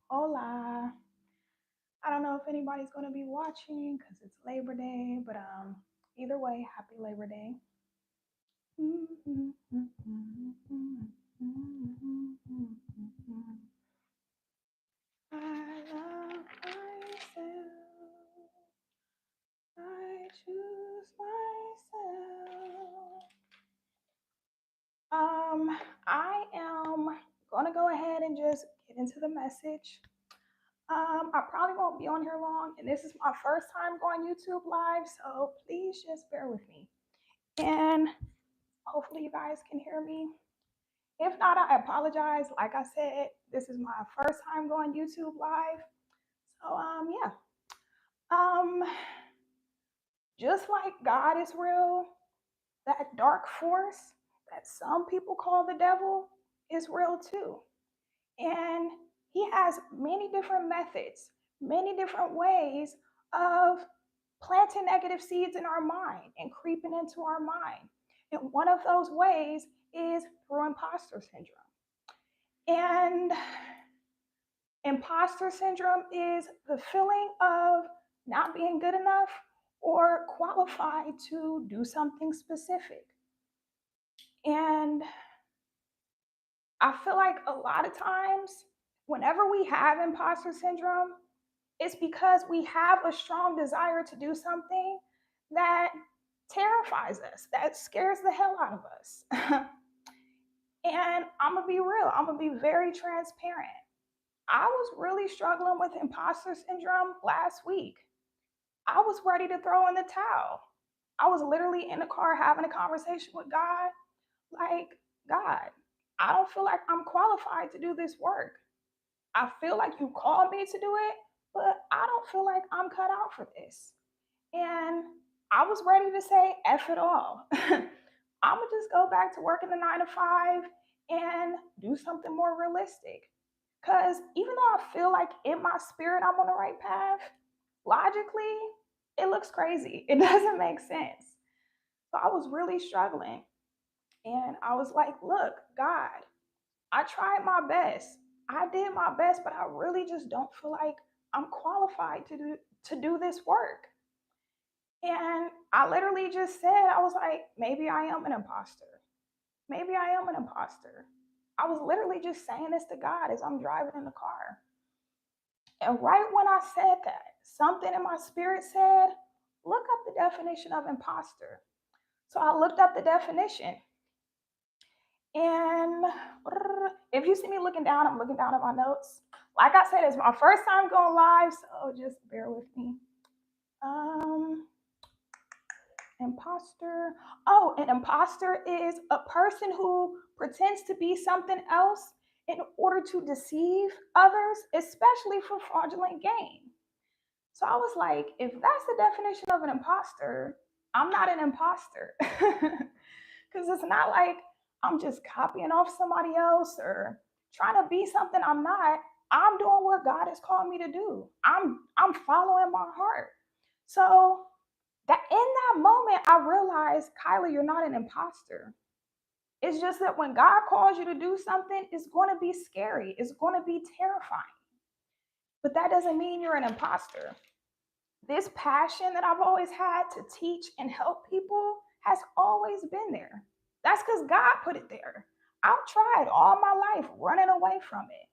Hola. I don't know if anybody's going to be watching because it's Labor Day, but either way, happy Labor Day. I love myself. I choose myself. I am going to go ahead and just get into the message. I probably won't be on here long, and this is my first time going YouTube live, so please just bear with me. And hopefully, you guys can hear me. If not, I apologize. Like I said, this is my first time going YouTube live, so yeah. Um, just like God is real, that dark force that some people call the devil is real too. And he has many different methods, many different ways of planting negative seeds in our mind and creeping into our mind. And one of those ways is through imposter syndrome. And imposter syndrome is the feeling of not being good enough or qualified to do something specific. And I feel like a lot of times, whenever we have imposter syndrome, it's because we have a strong desire to do something that terrifies us, that scares the hell out of us. And I'm gonna be real, I'm gonna be very transparent. I was really struggling with imposter syndrome last week. I was ready to throw in the towel. I was literally in the car having a conversation with God, like, God, I don't feel like I'm qualified to do this work. I feel like you called me to do it, but I don't feel like I'm cut out for this. And I was ready to say F it all. I'm gonna just go back to working the 9 to 5 and do something more realistic. Because even though I feel like in my spirit I'm on the right path, logically, it looks crazy. It doesn't make sense. So I was really struggling. And I was like, look, God, I tried my best. I did my best, but I really just don't feel like I'm qualified to do this work. And I literally just said, I was like, maybe I am an imposter. Maybe I am an imposter. I was literally just saying this to God as I'm driving in the car. And right when I said that, something in my spirit said, look up the definition of imposter. So I looked up the definition. And if you see me looking down, I'm looking down at my notes. Like I said, it's my first time going live, so just bear with me. Um, Imposter. Oh, an imposter is a person who pretends to be something else in order to deceive others, especially for fraudulent gain. So I was like, if that's the definition of an imposter, I'm not an imposter. Because it's not like I'm just copying off somebody else or trying to be something I'm not. I'm doing what God has called me to do. I'm following my heart. So that in that moment, I realized, Kyla, you're not an imposter. It's just that when God calls you to do something, it's going to be scary. It's going to be terrifying. But that doesn't mean you're an imposter. This passion that I've always had to teach and help people has always been there. That's because God put it there. I've tried all my life running away from it.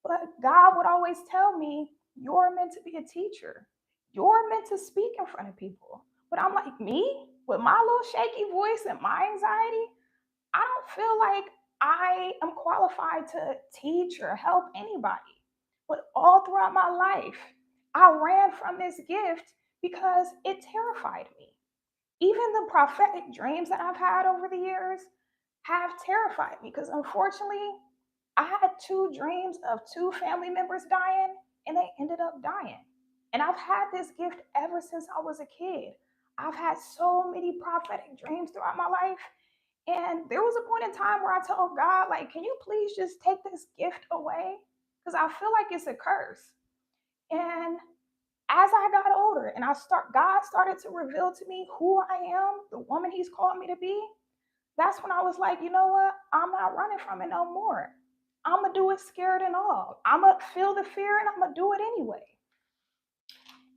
But God would always tell me, you're meant to be a teacher. You're meant to speak in front of people. But I'm like, me? With my little shaky voice and my anxiety, I don't feel like I am qualified to teach or help anybody. But all throughout my life, I ran from this gift because it terrified me. Even the prophetic dreams that I've had over the years have terrified me because unfortunately, I had two dreams of two family members dying and they ended up dying. And I've had this gift ever since I was a kid. I've had so many prophetic dreams throughout my life. And there was a point in time where I told God, like, can you please just take this gift away? Because I feel like it's a curse. And as I got older God started to reveal to me who I am, the woman He's called me to be, that's when I was like, you know what? I'm not running from it no more. I'm going to do it scared and all. I'm going to feel the fear and I'm going to do it anyway.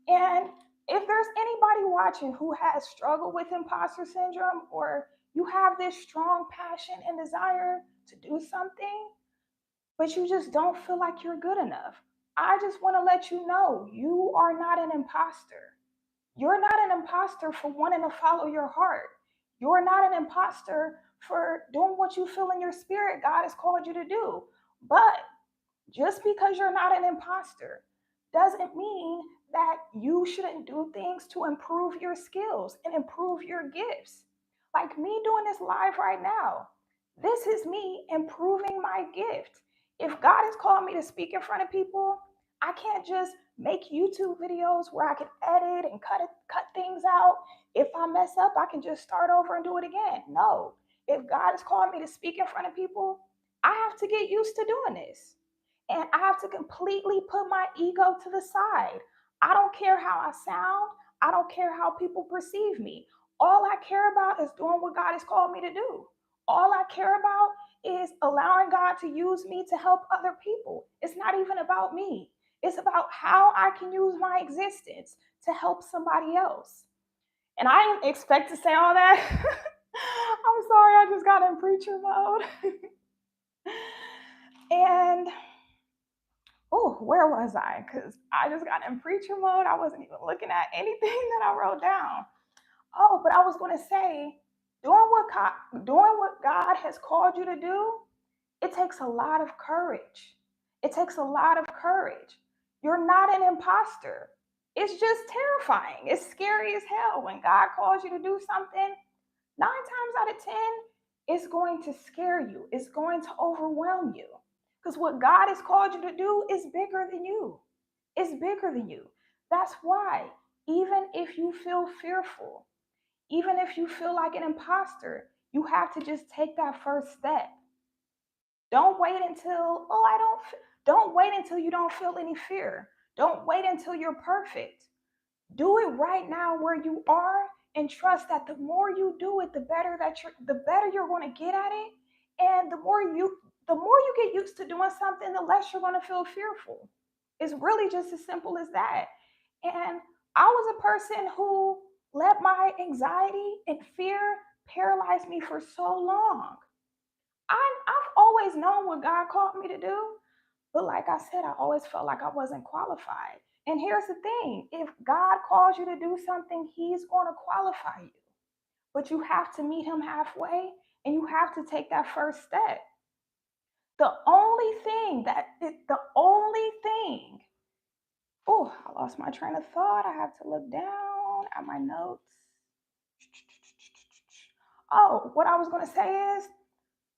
And if there's anybody watching who has struggled with imposter syndrome, or you have this strong passion and desire to do something, but you just don't feel like you're good enough, I just want to let you know you are not an imposter. You're not an imposter for wanting to follow your heart. You're not an imposter for doing what you feel in your spirit God has called you to do. But just because you're not an imposter doesn't mean that you shouldn't do things to improve your skills and improve your gifts. Like me doing this live right now, this is me improving my gift. If God has called me to speak in front of people, I can't just make YouTube videos where I can edit and cut things out. If I mess up, I can just start over and do it again. No. If God has called me to speak in front of people, I have to get used to doing this. And I have to completely put my ego to the side. I don't care how I sound. I don't care how people perceive me. All I care about is doing what God has called me to do. All I care about is allowing God to use me to help other people. It's not even about me. It's about how I can use my existence to help somebody else. And I didn't expect to say all that. I'm sorry, I just got in preacher mode. And oh, where was I? Because I just got in preacher mode. I wasn't even looking at anything that I wrote down. Oh, but I was going to say, doing what God has called you to do, it takes a lot of courage. It takes a lot of courage. You're not an imposter. It's just terrifying. It's scary as hell when God calls you to do something. 9 times out of 10, it's going to scare you. It's going to overwhelm you. Because what God has called you to do is bigger than you. It's bigger than you. That's why, even if you feel fearful, even if you feel like an imposter, you have to just take that first step. Don't wait until, oh, don't wait until you don't feel any fear. Don't wait until you're perfect. Do it right now where you are, and trust that the more you do it, the better you're going to get at it. And the more you get used to doing something, the less you're going to feel fearful. It's really just as simple as that. And I was a person who let my anxiety and fear paralyze me for so long. I've always known what God called me to do, but like I said, I always felt like I wasn't qualified. And here's the thing, if God calls you to do something, He's going to qualify you. But you have to meet Him halfway, and you have to take that first step. The only thing, oh, I lost my train of thought. I have to look down at my notes. Oh, what I was going to say is,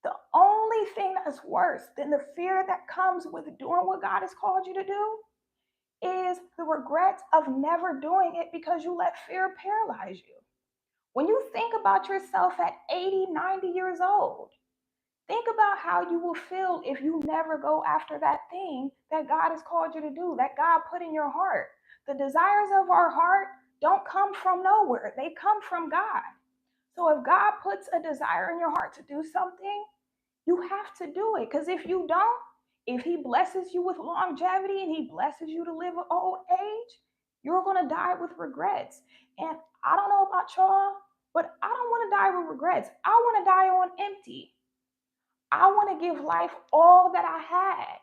the only thing that's worse than the fear that comes with doing what God has called you to do is the regret of never doing it because you let fear paralyze you. When you think about yourself at 80, 90 years old, think about how you will feel if you never go after that thing that God has called you to do, that God put in your heart. The desires of our heart don't come from nowhere, they come from God. So if God puts a desire in your heart to do something, you have to do it. Because if you don't, if He blesses you with longevity and He blesses you to live an old age, you're going to die with regrets. And I don't know about y'all, but I don't want to die with regrets. I want to die on empty. I want to give life all that I had.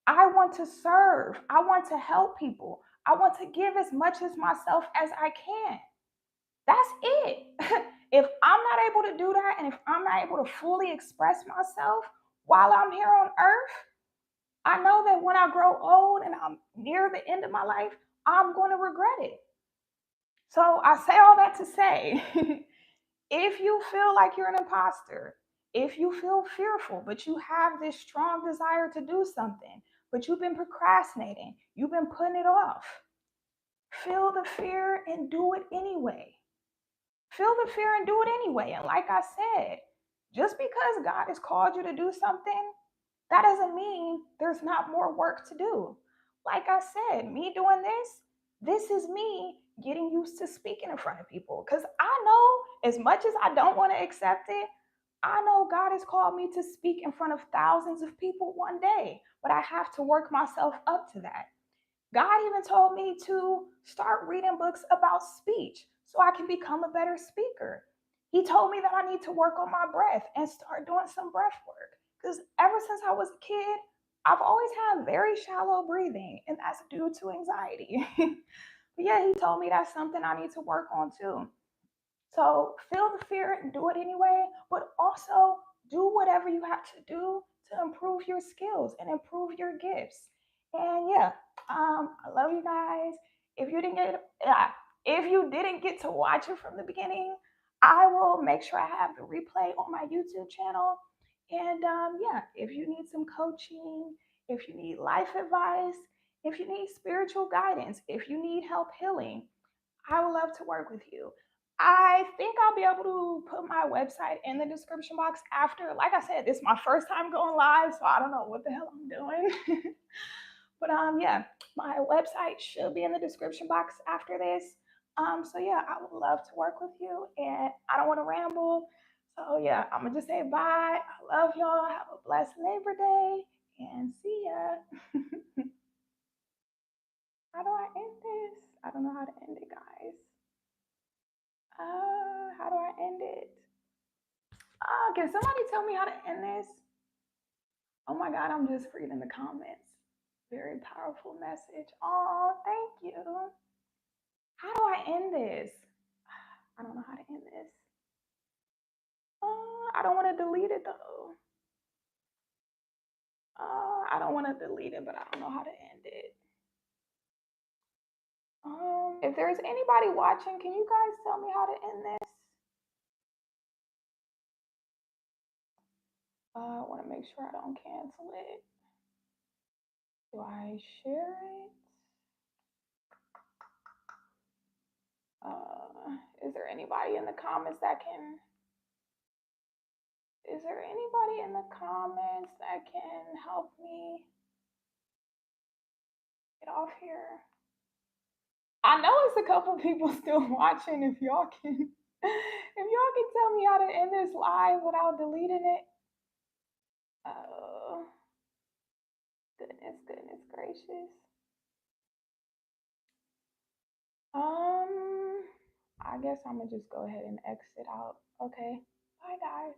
I want to serve. I want to help people. I want to give as much as myself as I can. That's it. If I'm not able to do that, and if I'm not able to fully express myself while I'm here on earth, I know that when I grow old and I'm near the end of my life, I'm going to regret it. So I say all that to say, if you feel like you're an imposter, if you feel fearful, but you have this strong desire to do something, but you've been procrastinating, you've been putting it off, feel the fear and do it anyway. Feel the fear and do it anyway. And like I said, just because God has called you to do something, that doesn't mean there's not more work to do. Like I said, me doing this is me getting used to speaking in front of people. Because I know as much as I don't want to accept it, I know God has called me to speak in front of thousands of people one day, but I have to work myself up to that. God even told me to start reading books about speech so I can become a better speaker. He told me that I need to work on my breath and start doing some breath work. Because ever since I was a kid, I've always had very shallow breathing, and that's due to anxiety. But yeah, he told me that's something I need to work on too. So feel the fear and do it anyway, but also do whatever you have to do to improve your skills and improve your gifts. And yeah, I love you guys. If you didn't get if you didn't get to watch it from the beginning, I will make sure I have the replay on my YouTube channel. And yeah, if you need some coaching, if you need life advice, if you need spiritual guidance, if you need help healing, I would love to work with you. I think I'll be able to put my website in the description box after. Like I said, this is my first time going live, so I don't know what the hell I'm doing. But yeah, my website should be in the description box after this. So yeah, I would love to work with you, and I don't want to ramble. So yeah, I'm gonna just say bye. I love y'all. Have a blessed Labor Day, and see ya. How do I end this? I don't know how to end it, guys. How do I end it? Can somebody tell me how to end this? Oh my God, I'm just reading the comments. Very powerful message. Oh, thank you. How do I end this? I don't know how to end this. I don't want to delete it though. I don't want to delete it, but I don't know how to end it. If there's anybody watching, can you guys tell me how to end this? I want to make sure I don't cancel it. Do I share it? Is there anybody in the comments that can? Is there anybody in the comments that can help me get off here? I know it's a couple people still watching. If y'all can, if y'all can tell me how to end this live without deleting it. Oh, goodness gracious. I guess I'm gonna just go ahead and exit out. Okay, bye guys.